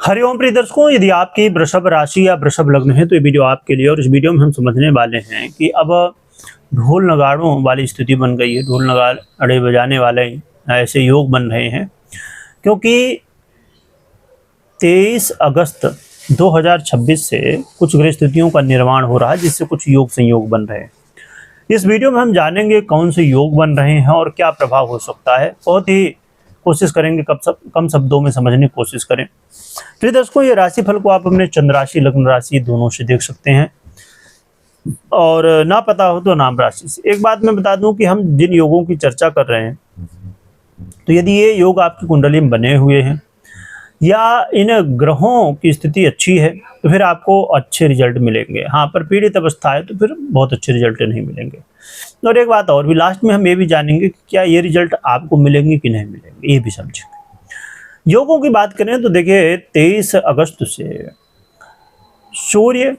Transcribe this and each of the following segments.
हरिओम प्रिय दर्शकों, यदि आपकी वृषभ राशि या वृषभ लग्न है तो ये वीडियो आपके लिए। और इस वीडियो में हम समझने वाले हैं कि अब ढोल नगाड़ों वाली स्थिति बन गई है। ढोल नगाड़े बजाने वाले ऐसे योग बन रहे हैं, क्योंकि 23 अगस्त 2026 से कुछ ग्रह स्थितियों का निर्माण हो रहा है, जिससे कुछ योग संयोग बन रहे हैं। इस वीडियो में हम जानेंगे कौन से योग बन रहे हैं और क्या प्रभाव हो सकता है। बहुत ही कोशिश करेंगे कम शब्दों में समझने की कोशिश करें। प्रिय दर्शकों, ये राशिफल को आप अपने चंद्र राशि, लग्न राशि दोनों से देख सकते हैं, और ना पता हो तो नाम राशि से। एक बात मैं बता दूं कि हम जिन योगों की चर्चा कर रहे हैं, तो यदि ये योग आपकी कुंडली में बने हुए हैं या इन ग्रहों की स्थिति अच्छी है तो फिर आपको अच्छे रिजल्ट मिलेंगे। हाँ, पर पीड़ित अवस्था है तो फिर बहुत अच्छे रिजल्ट नहीं मिलेंगे। और एक बात और भी, लास्ट में हम ये भी जानेंगे कि क्या ये रिजल्ट आपको मिलेंगे कि नहीं मिलेंगे, ये भी समझेंगे। योगों की बात करें तो देखिए, 23 अगस्त से सूर्य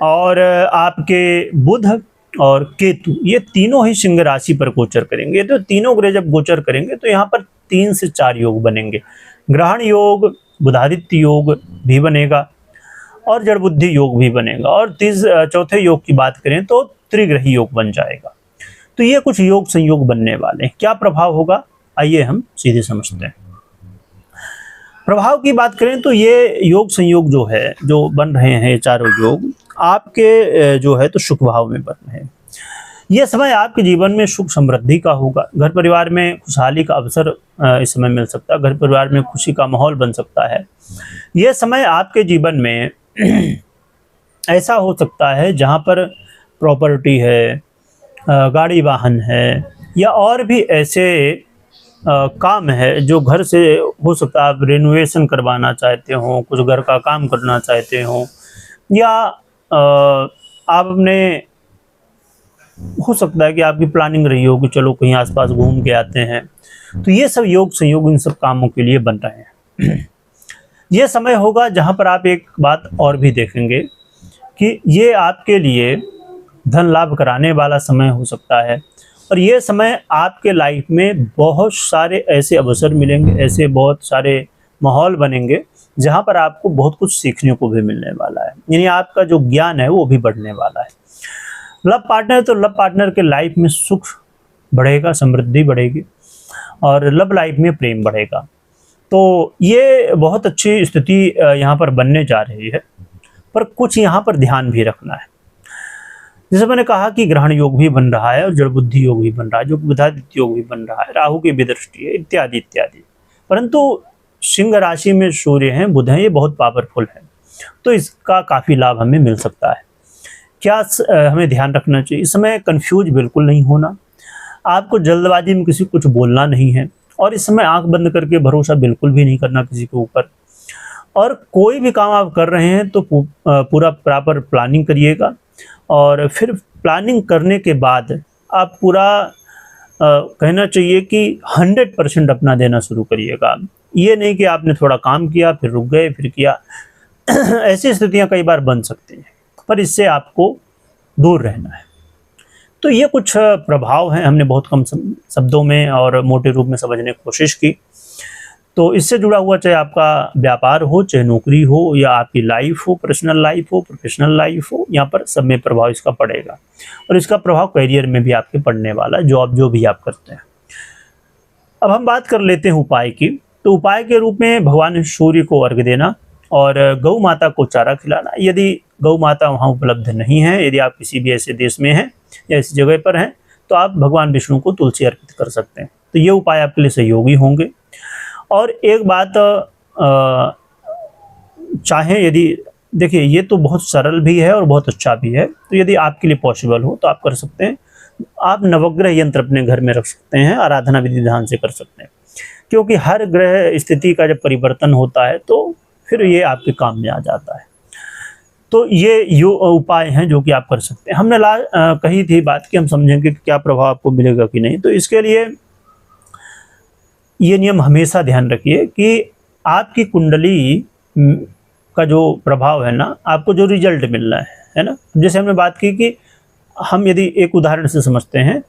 और आपके बुध और केतु, ये तीनों ही सिंह राशि पर गोचर करेंगे। तो तीनों ग्रह जब गोचर करेंगे तो यहाँ पर 3 से 4 योग बनेंगे। ग्रहण योग, बुधादित्य योग भी बनेगा और जड़ बुद्धि योग भी बनेगा। और चौथे योग की बात करें तो त्रिग्रही योग बन जाएगा। तो ये कुछ योग संयोग बनने वाले हैं। क्या प्रभाव होगा, आइए हम सीधे समझते हैं। प्रभाव की बात करें तो ये योग संयोग जो है, जो बन रहे हैं, चारों योग आपके जो है तो सुख भाव में बन रहे हैं। ये समय आपके जीवन में सुख समृद्धि का होगा। घर परिवार में खुशहाली का अवसर इस समय मिल सकता है। घर परिवार में खुशी का माहौल बन सकता है। यह समय आपके जीवन में ऐसा हो सकता है जहां पर प्रॉपर्टी है, गाड़ी वाहन है, या और भी ऐसे काम है जो घर से हो सकता है। आप रेनोवेशन करवाना चाहते हो, कुछ घर का काम करना चाहते हो, या आप अपने, हो सकता है कि आपकी प्लानिंग रही हो कि चलो कहीं आसपास घूम के आते हैं। तो ये सब योग संयोग इन सब कामों के लिए बन रहे हैं। ये समय होगा जहां पर आप एक बात और भी देखेंगे कि ये आपके लिए धन लाभ कराने वाला समय हो सकता है। और ये समय आपके लाइफ में बहुत सारे ऐसे अवसर मिलेंगे, ऐसे बहुत सारे माहौल बनेंगे जहां पर आपको बहुत कुछ सीखने को भी मिलने वाला है। यानी आपका जो ज्ञान है वो भी बढ़ने वाला है। लव पार्टनर, तो लव पार्टनर के लाइफ में सुख बढ़ेगा, समृद्धि बढ़ेगी, और लव लाइफ में प्रेम बढ़ेगा। तो ये बहुत अच्छी स्थिति यहाँ पर बनने जा रही है। पर कुछ यहाँ पर ध्यान भी रखना है। जैसे मैंने कहा कि ग्रहण योग भी बन रहा है और जड़ बुद्धि योग भी बन रहा है, जो बुधादित्य योग भी बन रहा है, राहु की भी दृष्टि है, इत्यादि इत्यादि। परंतु सिंह राशि में सूर्य हैं, बुध हैं, ये बहुत पावरफुल है, तो इसका काफ़ी लाभ हमें मिल सकता है। क्या हमें ध्यान रखना चाहिए, इस समय कंफ्यूज बिल्कुल नहीं होना, आपको जल्दबाजी में किसी कुछ बोलना नहीं है, और इस समय आंख बंद करके भरोसा बिल्कुल भी नहीं करना किसी के ऊपर। और कोई भी काम आप कर रहे हैं तो पूरा प्रॉपर प्लानिंग करिएगा, और फिर प्लानिंग करने के बाद आप पूरा कहना चाहिए कि 100% अपना देना शुरू करिएगा। ये नहीं कि आपने थोड़ा काम किया फिर रुक गए फिर किया। ऐसी स्थितियां कई बार बन सकती हैं, पर इससे आपको दूर रहना है। तो ये कुछ प्रभाव हैं, हमने बहुत कम शब्दों में और मोटे रूप में समझने की कोशिश की। तो इससे जुड़ा हुआ, चाहे आपका व्यापार हो, चाहे नौकरी हो, या आपकी लाइफ हो, पर्सनल लाइफ हो, प्रोफेशनल लाइफ हो, यहाँ पर सब में प्रभाव इसका पड़ेगा। और इसका प्रभाव करियर में भी आपके पड़ने वाला है, जॉब जो भी आप करते हैं। अब हम बात कर लेते हैं उपाय की। तो उपाय के रूप में भगवान सूर्य को अर्घ्य देना और गौ माता को चारा खिलाना। यदि गौ माता वहाँ उपलब्ध नहीं है, यदि आप किसी भी ऐसे देश में हैं या ऐसी जगह पर हैं, तो आप भगवान विष्णु को तुलसी अर्पित कर सकते हैं। तो ये उपाय आपके लिए सहयोगी होंगे। और एक बात चाहें, यदि देखिए, ये तो बहुत सरल भी है और बहुत अच्छा भी है, तो यदि आपके लिए पॉसिबल हो तो आप कर सकते हैं। आप नवग्रह यंत्र अपने घर में रख सकते हैं, आराधना विधि विधान से कर सकते हैं, क्योंकि हर ग्रह स्थिति का जब परिवर्तन होता है तो फिर ये आपके काम में आ जाता है। तो ये उपाय हैं जो कि आप कर सकते हैं। हमने कही थी बात कि हम समझेंगे कि क्या प्रभाव आपको मिलेगा कि नहीं। तो इसके लिए ये नियम हमेशा ध्यान रखिए कि आपकी कुंडली का जो प्रभाव है ना, आपको जो रिजल्ट मिलना है ना। जैसे हमने बात की कि हम यदि एक उदाहरण से समझते हैं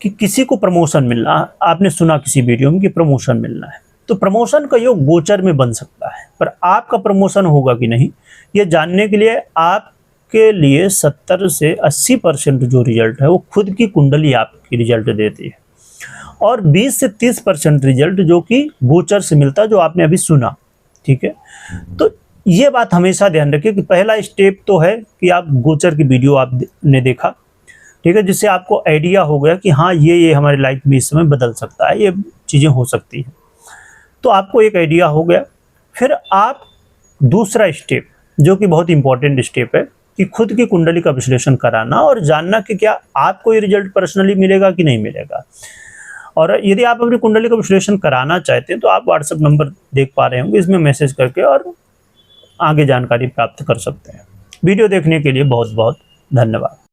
कि किसी को प्रमोशन मिलना, आपने सुना किसी वीडियो में कि प्रमोशन मिलना है, तो प्रमोशन का योग गोचर में बन सकता है, पर आपका प्रमोशन होगा कि नहीं ये जानने के लिए आपके लिए 70 से 80% जो रिजल्ट है वो खुद की कुंडली आपकी रिजल्ट देती है, और 20 से 30% रिजल्ट जो कि गोचर से मिलता है, जो आपने अभी सुना। ठीक है, तो ये बात हमेशा ध्यान रखिए कि पहला स्टेप तो है कि आप गोचर की वीडियो आपने देखा, ठीक है, जिससे आपको आइडिया हो गया कि हाँ ये हमारी लाइफ में इस समय बदल सकता है, ये चीज़ें हो सकती हैं, तो आपको एक आइडिया हो गया। फिर आप दूसरा स्टेप जो कि बहुत इंपॉर्टेंट स्टेप है कि खुद की कुंडली का विश्लेषण कराना और जानना कि क्या आपको ये रिजल्ट पर्सनली मिलेगा कि नहीं मिलेगा। और यदि आप अपनी कुंडली का विश्लेषण कराना चाहते हैं तो आप व्हाट्सएप नंबर देख पा रहे होंगे, इसमें मैसेज करके और आगे जानकारी प्राप्त कर सकते हैं। वीडियो देखने के लिए बहुत बहुत धन्यवाद।